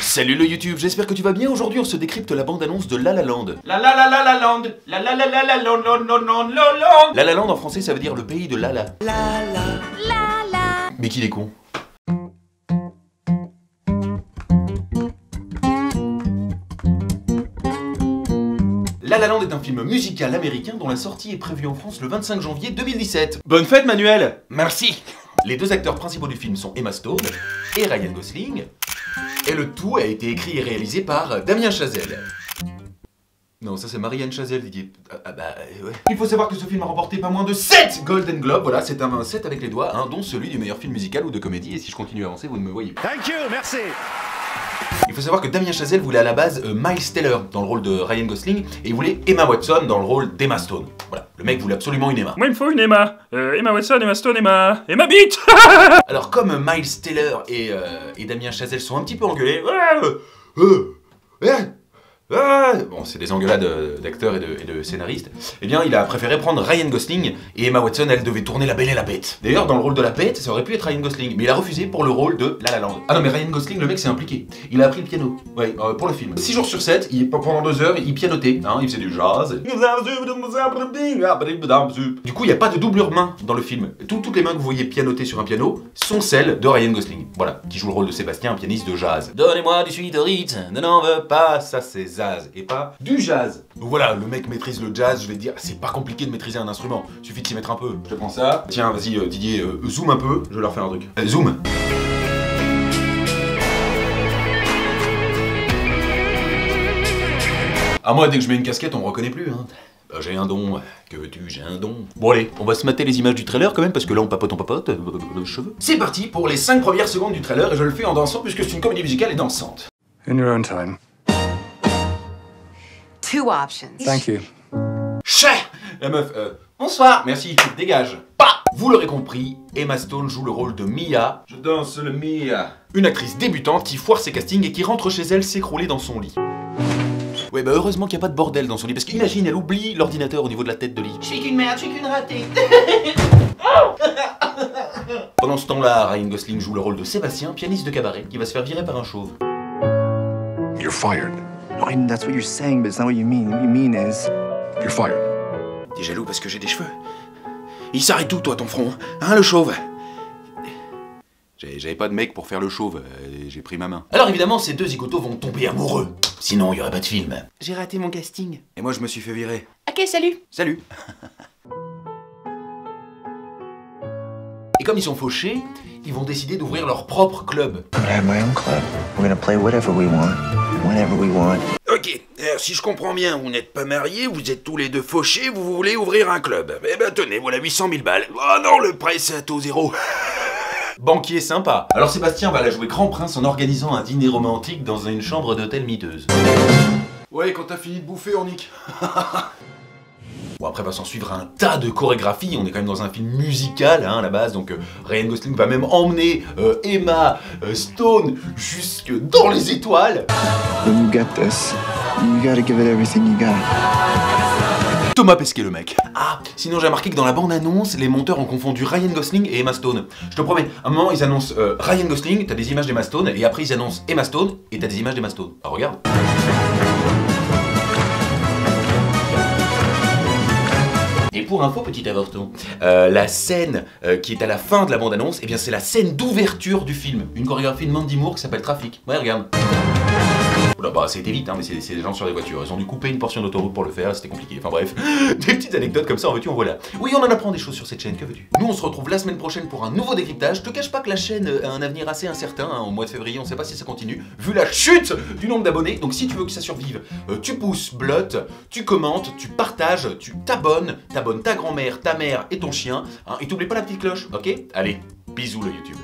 Salut le YouTube, j'espère que tu vas bien. Aujourd'hui on se décrypte la bande-annonce de La La Land. La Land, La Land. La La Land en français ça veut dire le pays de Lala. La. Mais qu'il est con. La La Land est un film musical américain dont la sortie est prévue en France le 25 janvier 2017. Bonne fête Manuel. Merci. Les deux acteurs principaux du film sont Emma Stone et Ryan Gosling. Et le tout a été écrit et réalisé par Damien Chazelle. Non, ça c'est Marianne Chazelle, Didier. Ouais. Il faut savoir que ce film a remporté pas moins de 7 Golden Globes, voilà, c'est un 7 avec les doigts, hein, dont celui du meilleur film musical ou de comédie, et si je continue à avancer, vous ne me voyez pas. Thank you, merci. Il faut savoir que Damien Chazelle voulait à la base Miles Teller dans le rôle de Ryan Gosling, et il voulait Emma Watson dans le rôle d'Emma Stone. Voilà, le mec voulait absolument une Emma. Moi il me faut une Emma. Emma Watson, Emma Stone, Emma bite. Alors comme Miles Teller et Damien Chazelle sont un petit peu engueulés, bon, c'est des engueulades d'acteurs et de scénaristes. Eh bien, il a préféré prendre Ryan Gosling et Emma Watson, elle devait tourner La Belle et la Bête. D'ailleurs, dans le rôle de la Bête, ça aurait pu être Ryan Gosling, mais il a refusé pour le rôle de La La Land. Ah non, mais Ryan Gosling, le mec s'est impliqué. Il a appris le piano, ouais, pour le film. 6 jours sur 7, pendant 2 heures, il pianotait, hein, il faisait du jazz. Du coup, il n'y a pas de doublure main dans le film. Toutes les mains que vous voyez pianoter sur un piano sont celles de Ryan Gosling. Voilà, qui joue le rôle de Sébastien, un pianiste de jazz. Donnez-moi du suite au Ritz, ne n'en veux pas, ça c'est et pas du jazz. Donc voilà, le mec maîtrise le jazz, je vais te dire, c'est pas compliqué de maîtriser un instrument, suffit de s'y mettre un peu. Je te prends ça, tiens, vas-y Didier, zoom un peu, je vais leur faire un truc. Zoom. Ah moi, dès que je mets une casquette, on me reconnaît plus, hein. Bah, j'ai un don, que veux-tu, j'ai un don. Bon allez, on va se mater les images du trailer quand même, parce que là on papote, cheveux. C'est parti pour les 5 premières secondes du trailer, et je le fais en dansant, puisque c'est une comédie musicale et dansante. In your own time. 2 options. Thank you. Cher la meuf, bonsoir, merci, dégage. Bah vous l'aurez compris, Emma Stone joue le rôle de Mia. Je danse le Mia. Une actrice débutante qui foire ses castings et qui rentre chez elle s'écrouler dans son lit. Ouais bah heureusement qu'il n'y a pas de bordel dans son lit, parce qu'imagine, elle oublie l'ordinateur au niveau de la tête de lit. Je suis qu'une merde, je suis qu'une ratée. Pendant ce temps-là, Ryan Gosling joue le rôle de Sébastien, pianiste de cabaret, qui va se faire virer par un chauve. You're fired. No, I mean, that's what you're saying, but it's not what you mean. What you mean is... You're fired. T'es jaloux parce que j'ai des cheveux. Il s'arrête tout, toi, ton front, hein, le chauve? J'avais pas de mec pour faire le chauve, j'ai pris ma main. Alors évidemment, ces deux zigotos vont tomber amoureux. Sinon, il y aurait pas de film. J'ai raté mon casting. Et moi, je me suis fait virer. Ok, salut. Salut. Et comme ils sont fauchés, ils vont décider d'ouvrir leur propre club. I'm gonna have my own club. We're gonna play whatever we want, whenever we want. Ok, alors si je comprends bien, vous n'êtes pas mariés, vous êtes tous les deux fauchés, vous voulez ouvrir un club. Eh ben tenez, voilà 800 000 balles. Oh non, le prêt c'est à taux zéro. Banquier sympa. Alors Sébastien va la jouer grand prince en organisant un dîner romantique dans une chambre d'hôtel miteuse. Ouais, quand t'as fini de bouffer, on nique. Bon, après va s'en suivre un tas de chorégraphies, on est quand même dans un film musical hein, à la base, donc Ryan Gosling va même emmener Emma Stone jusque dans les étoiles. When you get this, you gotta give it everything you got. Thomas Pesquet le mec. Ah, sinon j'ai remarqué que dans la bande-annonce, les monteurs ont confondu Ryan Gosling et Emma Stone. Je te promets, à un moment ils annoncent Ryan Gosling, t'as des images d'Emma Stone, et après ils annoncent Emma Stone, et t'as des images d'Emma Stone. Ah regarde. Et pour info, petit avorton, la scène qui est à la fin de la bande-annonce, eh bien c'est la scène d'ouverture du film. Une chorégraphie de Mandy Moore qui s'appelle Trafic. Ouais, regarde. Oula, bah ça a été vite, hein, mais c'est des gens sur des voitures. Ils ont dû couper une portion d'autoroute pour le faire, c'était compliqué. Enfin bref, des petites anecdotes comme ça, en veux-tu, en voilà. Oui, on en apprend des choses sur cette chaîne, que veux-tu. Nous, on se retrouve la semaine prochaine pour un nouveau décryptage. Je te cache pas que la chaîne a un avenir assez incertain, hein, au mois de février, on sait pas si ça continue, vu la chute du nombre d'abonnés. Donc si tu veux que ça survive, tu pousses, blotte, tu commentes, tu partages, tu t'abonnes ta grand-mère, ta mère et ton chien, hein, et t'oublies pas la petite cloche, ok? Allez, bisous le YouTube.